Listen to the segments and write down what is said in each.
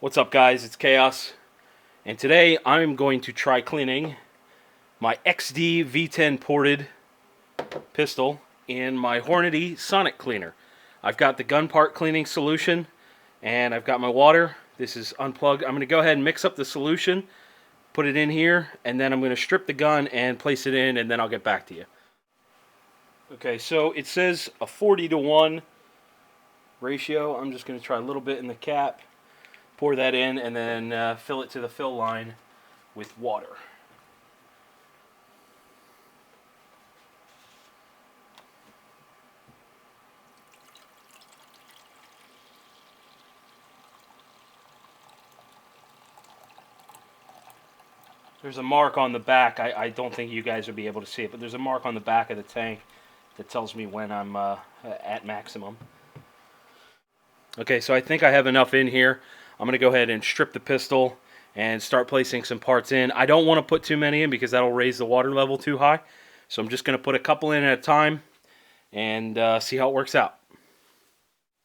What's up, guys? It's Chaos, and today I'm going to try cleaning my XD V10 ported pistol in my Hornady Sonic Cleaner. I've got the gun part cleaning solution, and I've got my water. This is unplugged. I'm going to go ahead and mix up the solution, put it in here, and then I'm going to strip the gun and place it in, and then I'll get back to you. Okay, so it says a 40-to-1 ratio. I'm just going to try a little bit in the cap. Pour that in and then fill it to the fill line with water. There's a mark on the back. I don't think you guys will be able to see it, but there's a mark on the back of the tank that tells me when I'm at maximum. Okay, so I think I have enough in here. I'm going to go ahead and strip the pistol and start placing some parts in. I don't want to put too many in because that'll raise the water level too high. So I'm just going to put a couple in at a time and see how it works out.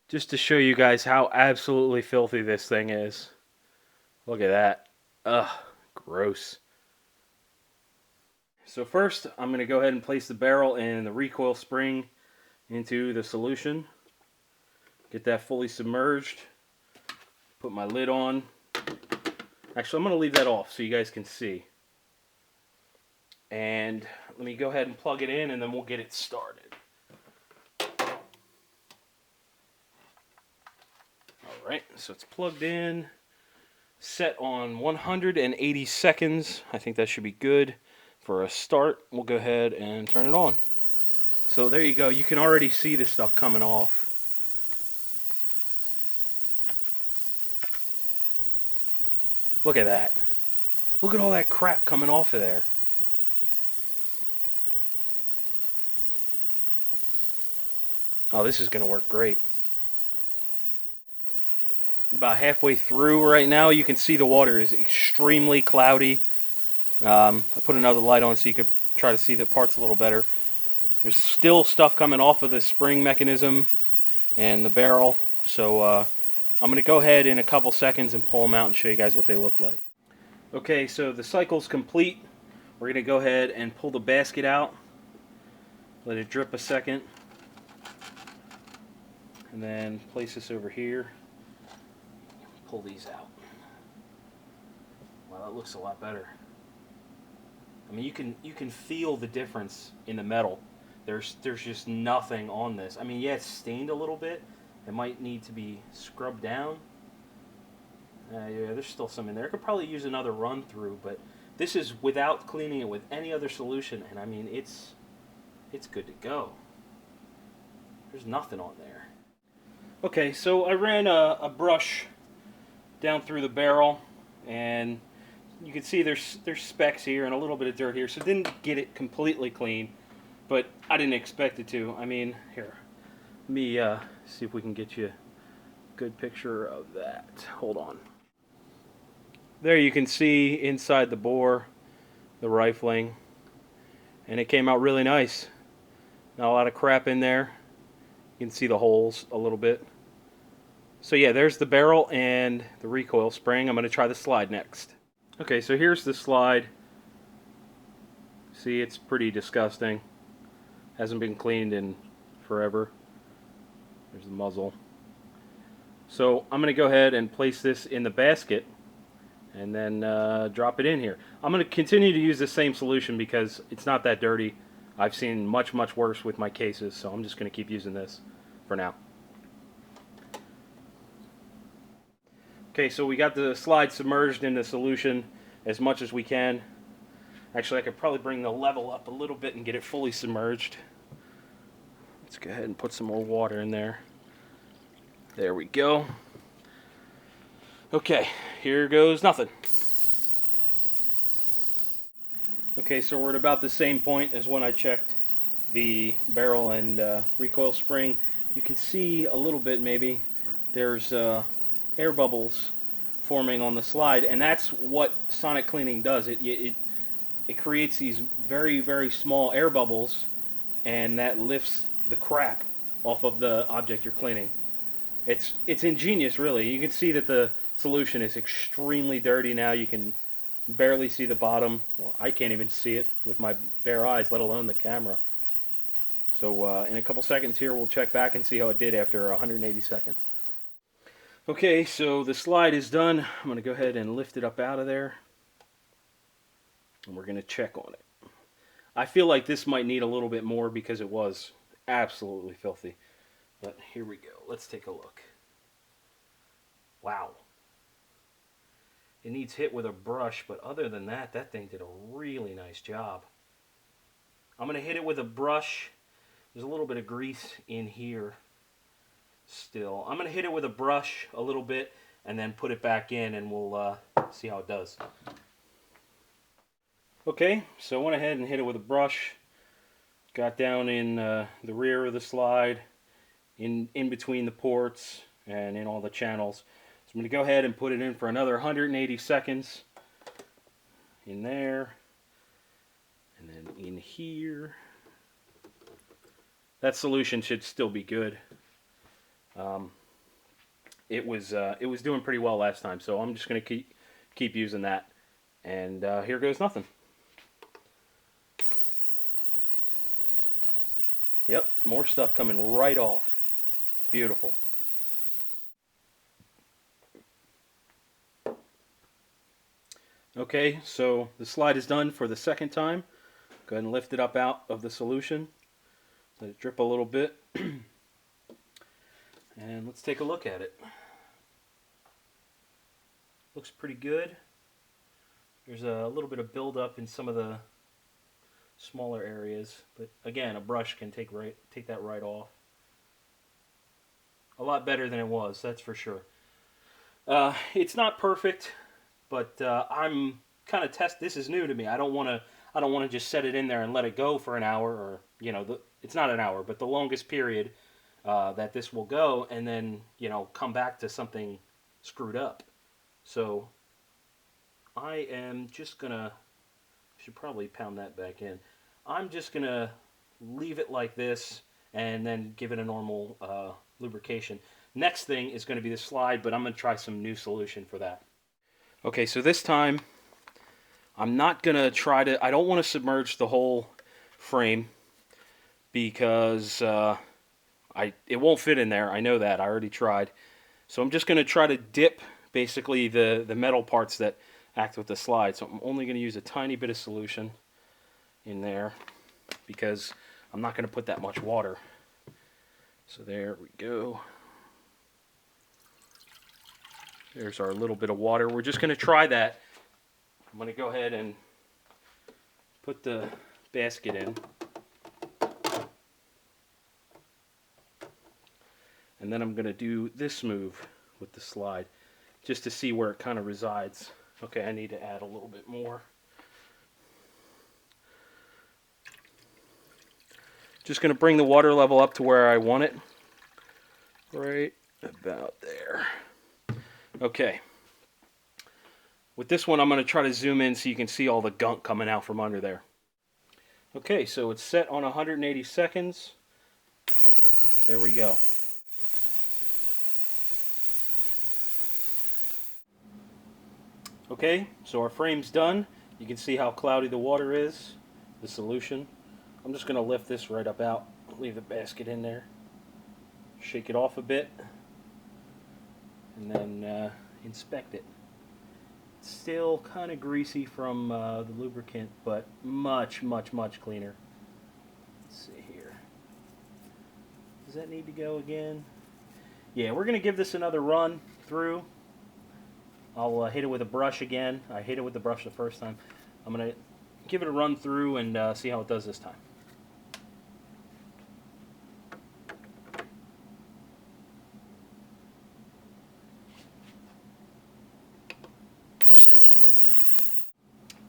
Just to show you guys how absolutely filthy this thing is. Look at that. Ugh, gross. So first, I'm going to go ahead and place the barrel and the recoil spring into the solution. Get that fully submerged. Put my lid on. Actually, I'm going to leave that off so you guys can see. And let me go ahead and plug it in and then we'll get it started. Alright, so it's plugged in. Set on 180 seconds. I think that should be good for a start. We'll go ahead and turn it on. So there you go. You can already see this stuff coming off. Look at that. Look at all that crap coming off of there. Oh, this is going to work great. About halfway through right now, you can see the water is extremely cloudy. I put another light on so you could try to see the parts a little better. There's still stuff coming off of the spring mechanism and the barrel, so I'm going to go ahead in a couple seconds and pull them out and show you guys what they look like. Okay, so the cycle's complete. We're going to go ahead and pull the basket out. Let it drip a second. And then place this over here. Pull these out. Wow, that looks a lot better. I mean, you can feel the difference in the metal. There's just nothing on this. I mean, yeah, it's stained a little bit. It might need to be scrubbed down. Yeah, there's still some in there. I could probably use another run through, but this is without cleaning it with any other solution, and I mean, it's good to go. There's nothing on there. Okay, so I ran a brush down through the barrel, and you can see there's specks here and a little bit of dirt here, so didn't get it completely clean, but I didn't expect it to. I mean, here, let me see if we can get you a good picture of that. Hold on. There you can see inside the bore, the rifling, and it came out really nice. Not a lot of crap in there. You can see the holes a little bit. So yeah, there's the barrel and the recoil spring. I'm going to try the slide next. Okay, so here's the slide. See, it's pretty disgusting. Hasn't been cleaned in forever. There's the muzzle. So I'm going to go ahead and place this in the basket and then drop it in here. I'm going to continue to use the same solution because it's not that dirty. I've seen much worse with my cases, so I'm just going to keep using this for now. Okay, so we got the slide submerged in the solution as much as we can. Actually, I could probably bring the level up a little bit and get it fully submerged. Let's go ahead and put some more water in there. There we go. Okay, here goes nothing. Okay, so we're at about the same point as when I checked the barrel and recoil spring. You can see a little bit maybe. There's air bubbles forming on the slide, and that's what sonic cleaning does. It creates these very small air bubbles, and that lifts the crap off of the object you're cleaning. It's ingenious, really. You can see that the solution is extremely dirty now. You can barely see the bottom. Well, I can't even see it with my bare eyes, let alone the camera. So in a couple seconds here, we'll check back and see how it did after 180 seconds. Okay, so the slide is done. I'm going to go ahead and lift it up out of there. And we're going to check on it. I feel like this might need a little bit more because it was absolutely filthy. But here we go. Let's take a look. Wow. It needs hit with a brush, but other than that, that thing did a really nice job. I'm going to hit it with a brush. There's a little bit of grease in here still. I'm going to hit it with a brush a little bit and then put it back in, and we'll see how it does. Okay, so I went ahead and hit it with a brush. Got down in the rear of the slide, in between the ports, and in all the channels. So I'm going to go ahead and put it in for another 180 seconds. In there. And then in here. That solution should still be good. It was doing pretty well last time, so I'm just going to keep using that. And here goes nothing. Yep, more stuff coming right off. Beautiful. Okay, so the slide is done for the second time. Go ahead and lift it up out of the solution. Let it drip a little bit. And let's take a look at it. Looks pretty good. There's a little bit of buildup in some of the smaller areas, but again, a brush can take that right off. A lot better than it was, that's for sure. It's not perfect, but I'm kind of this is new to me. I don't want to just set it in there and let it go for an hour, or it's not an hour, but the longest period that this will go, and then come back to something screwed up. So I am just gonna. Should probably pound that back in. I'm just gonna leave it like this and then give it a normal lubrication. Next thing is going to be the slide, but I'm going to try some new solution for that. Okay, so this time I'm not going to I don't want to submerge the whole frame because it won't fit in there. I know that. I already tried. So I'm just going to try to dip basically the metal parts that act with the slide. So I'm only going to use a tiny bit of solution in there because I'm not going to put that much water. So there we go. There's our little bit of water. We're just going to try that. I'm going to go ahead and put the basket in. And then I'm going to do this move with the slide just to see where it kind of resides. Okay, I need to add a little bit more. Just going to bring the water level up to where I want it. Right about there. Okay. With this one, I'm going to try to zoom in so you can see all the gunk coming out from under there. Okay, so it's set on 180 seconds. There we go. Okay, so our frame's done. You can see how cloudy the water is, the solution. I'm just going to lift this right up out, leave the basket in there, shake it off a bit, and then inspect it. It's still kind of greasy from the lubricant, but much, much, much cleaner. Let's see here. Does that need to go again? Yeah, we're going to give this another run through. I'll hit it with a brush again. I hit it with the brush the first time. I'm going to give it a run through and see how it does this time.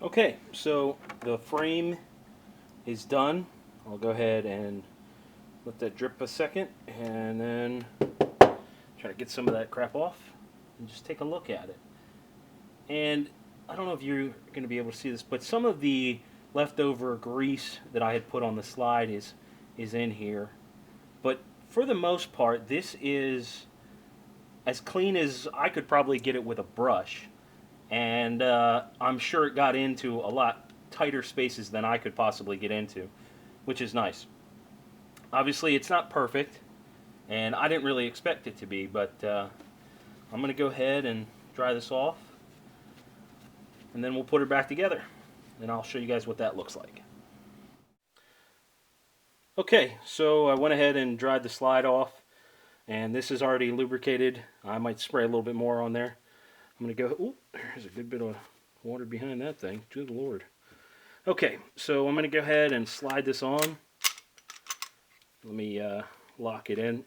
Okay, so the frame is done. I'll go ahead and let that drip a second and then try to get some of that crap off and just take a look at it. And I don't know if you're going to be able to see this, but some of the leftover grease that I had put on the slide is in here. But for the most part, this is as clean as I could probably get it with a brush. And I'm sure it got into a lot tighter spaces than I could possibly get into, which is nice. Obviously, it's not perfect, and I didn't really expect it to be, but I'm going to go ahead and dry this off, and then we'll put her back together, and I'll show you guys what that looks like. Okay, so I went ahead and dried the slide off, and this is already lubricated. I might spray a little bit more on there. I'm going to go, ooh, there's a good bit of water behind that thing. Good Lord. Okay, so I'm going to go ahead and slide this on. Let me lock it in.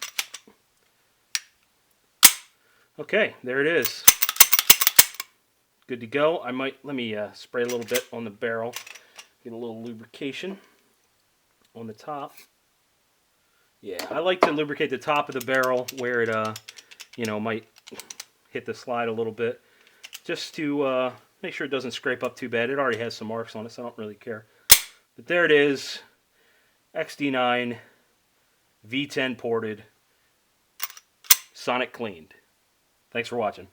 Okay, there it is. Good to go. Let me spray a little bit on the barrel. Get a little lubrication on the top. Yeah, I like to lubricate the top of the barrel where it, you know, might hit the slide a little bit, just to make sure it doesn't scrape up too bad. It already has some marks on it, so I don't really care. But there it is, XD9 V10 ported, Sonic cleaned. Thanks for watching.